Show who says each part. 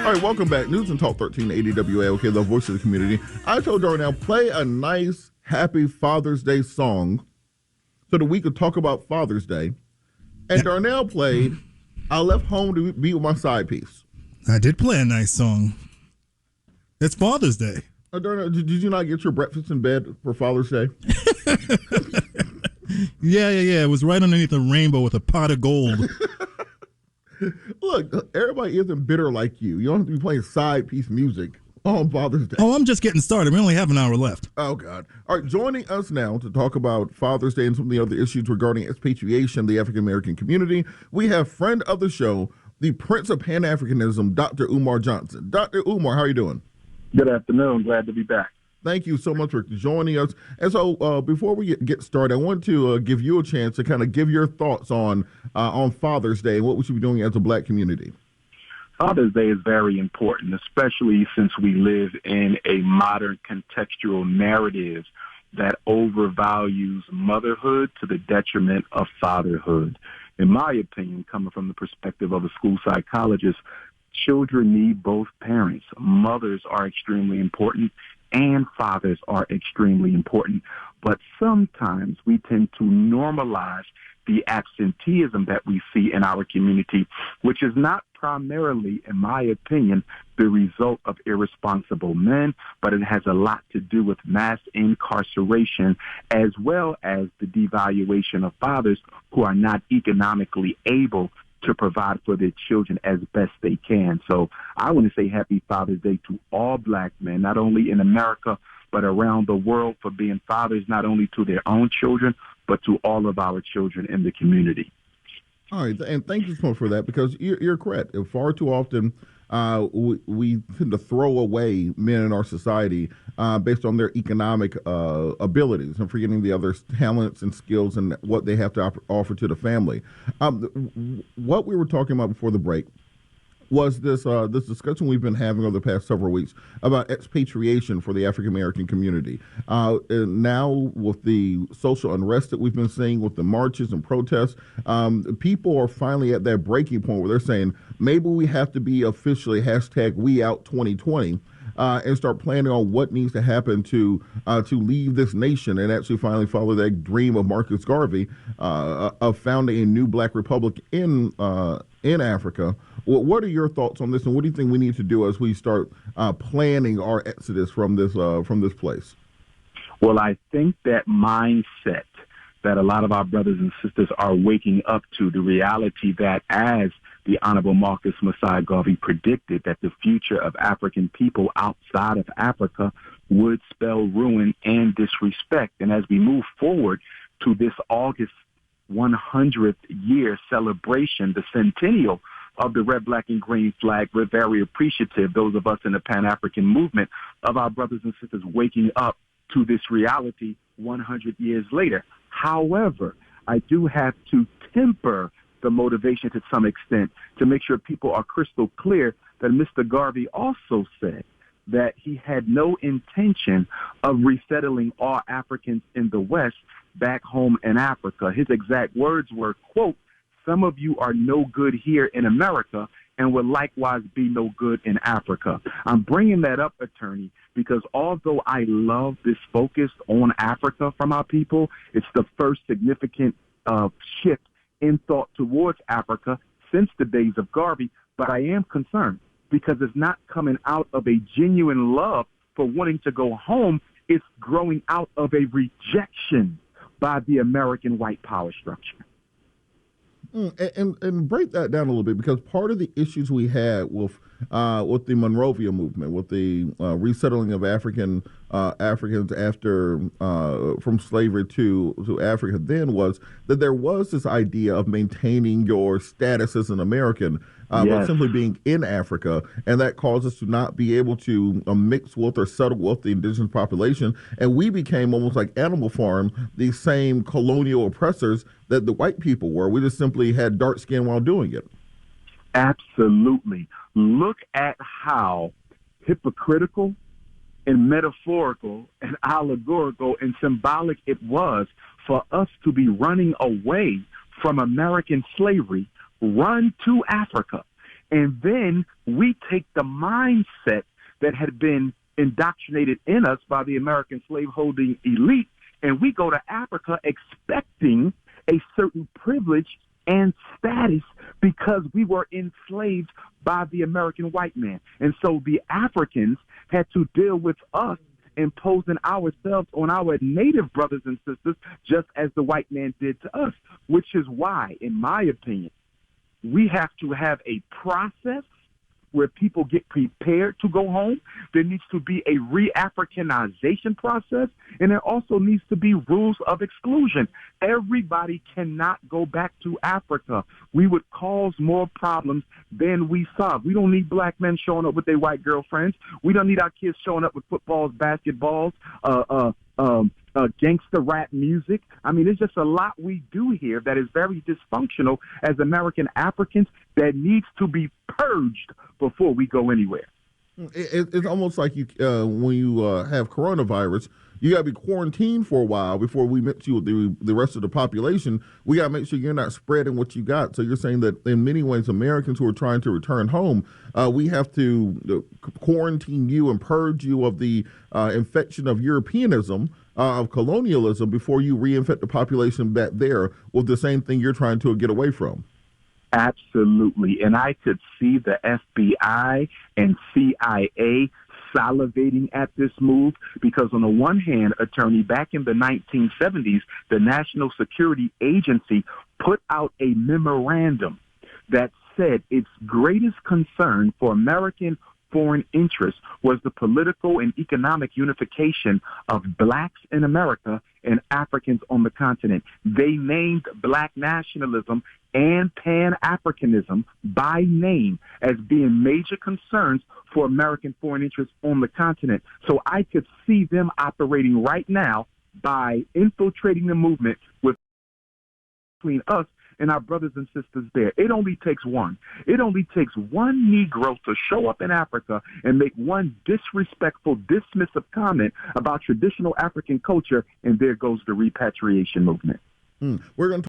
Speaker 1: All right, welcome back. News and Talk 1380 WAOK, the voice of the community. I told Darnell, play a nice, happy Father's Day song so that we could talk about Father's Day. And Darnell played, I left home to be with my side piece.
Speaker 2: I did play a nice song. It's Father's Day.
Speaker 1: Darnell, did you not get your breakfast in bed for Father's Day?
Speaker 2: Yeah. It was right underneath a rainbow with a pot of gold.
Speaker 1: Look, everybody isn't bitter like you. You don't have to be playing side piece music on Father's Day.
Speaker 2: Oh, I'm just getting started. We only have an hour left.
Speaker 1: Oh, God. All right, joining us now to talk about Father's Day and some of the other issues regarding expatriation, the African-American community, we have friend of the show, the Prince of Pan-Africanism, Dr. Umar Johnson. Dr. Umar, how are you doing?
Speaker 3: Good afternoon. Glad to be back.
Speaker 1: Thank you so much for joining us. And so before we get started, I want to give you a chance to kind of give your thoughts on Father's Day and what we should be doing as a black community.
Speaker 3: Father's Day is very important, especially since we live in a modern contextual narrative that overvalues motherhood to the detriment of fatherhood. In my opinion, coming from the perspective of a school psychologist, children need both parents. Mothers are extremely important and fathers are extremely important. But sometimes we tend to normalize the absenteeism that we see in our community, which is not primarily, in my opinion, the result of irresponsible men, but it has a lot to do with mass incarceration as well as the devaluation of fathers who are not economically able to provide for their children as best they can. So I want to say happy Father's Day to all black men, not only in America, but around the world, for being fathers not only to their own children, but to all of our children in the community.
Speaker 1: All right, and thank you so much for that, because you're correct. Far too often we tend to throw away men in our society based on their economic abilities and forgetting the other talents and skills and what they have to offer to the family. What we were talking about before the break was this discussion we've been having over the past several weeks about expatriation for the African American community. And now with the social unrest that we've been seeing with the marches and protests, people are finally at that breaking point where they're saying maybe we have to be officially #WeOut2020 and start planning on what needs to happen to leave this nation and actually finally follow that dream of Marcus Garvey of founding a new black republic in Africa. What are your thoughts on this, and what do you think we need to do as we start planning our exodus from this place?
Speaker 3: Well, I think that mindset that a lot of our brothers and sisters are waking up to, the reality that, as the Honorable Marcus Messiah Garvey predicted, that the future of African people outside of Africa would spell ruin and disrespect. And as we move forward to this August 100th year celebration, the centennial of the red, black, and green flag, we're very appreciative, those of us in the Pan-African movement, of our brothers and sisters waking up to this reality 100 years later. However, I do have to temper the motivation to some extent to make sure people are crystal clear that Mr. Garvey also said that he had no intention of resettling all Africans in the West back home in Africa. His exact words were, quote, "Some of you are no good here in America and will likewise be no good in Africa." I'm bringing that up, attorney, because although I love this focus on Africa from our people, it's the first significant shift in thought towards Africa since the days of Garvey. But I am concerned because it's not coming out of a genuine love for wanting to go home. It's growing out of a rejection by the American white power structure.
Speaker 1: And break that down a little bit, because part of the issues we had with the Monrovia movement, with the resettling of Africans after from slavery to Africa, then was that there was this idea of maintaining your status as an American, but simply being in Africa, and that caused us to not be able to mix with or settle with the indigenous population, and we became almost like Animal Farm, these same colonial oppressors that the white people were. We just simply had dark skin while doing it.
Speaker 3: Absolutely. Look at how hypocritical and metaphorical and allegorical and symbolic it was for us to be running away from American slavery, run to Africa, And then we take the mindset that had been indoctrinated in us by the American slaveholding elite, and we go to Africa expecting a certain privilege and status because we were enslaved by the American white man. And so the Africans had to deal with us imposing ourselves on our native brothers and sisters just as the white man did to us, which is why, in my opinion, we have to have a process where people get prepared to go home. There needs to be a re-Africanization process, and there also needs to be rules of exclusion. Everybody cannot go back to Africa. We would cause more problems than we solve. We don't need black men showing up with their white girlfriends. We don't need our kids showing up with footballs, basketballs, gangster rap music. I mean, there's just a lot we do here that is very dysfunctional as American Africans that needs to be purged before we go anywhere.
Speaker 1: It's almost like when you have coronavirus, you got to be quarantined for a while before we mix you with the rest of the population. We got to make sure you're not spreading what you got. So you're saying that in many ways, Americans who are trying to return home, we have to quarantine you and purge you of the infection of Europeanism, of colonialism, before you reinfect the population back there with the same thing you're trying to get away from.
Speaker 3: Absolutely. And I could see the FBI and CIA salivating at this move because, on the one hand, attorney, back in the 1970s, the National Security Agency put out a memorandum that said its greatest concern for American foreign interests was the political and economic unification of blacks in America and Africans on the continent. They named black nationalism and pan-Africanism by name as being major concerns for American foreign interests on the continent. So I could see them operating right now by infiltrating the movement between us and our brothers and sisters there. It only takes one. It only takes one Negro to show up in Africa and make one disrespectful, dismissive comment about traditional African culture, and there goes the repatriation movement.
Speaker 1: We're going to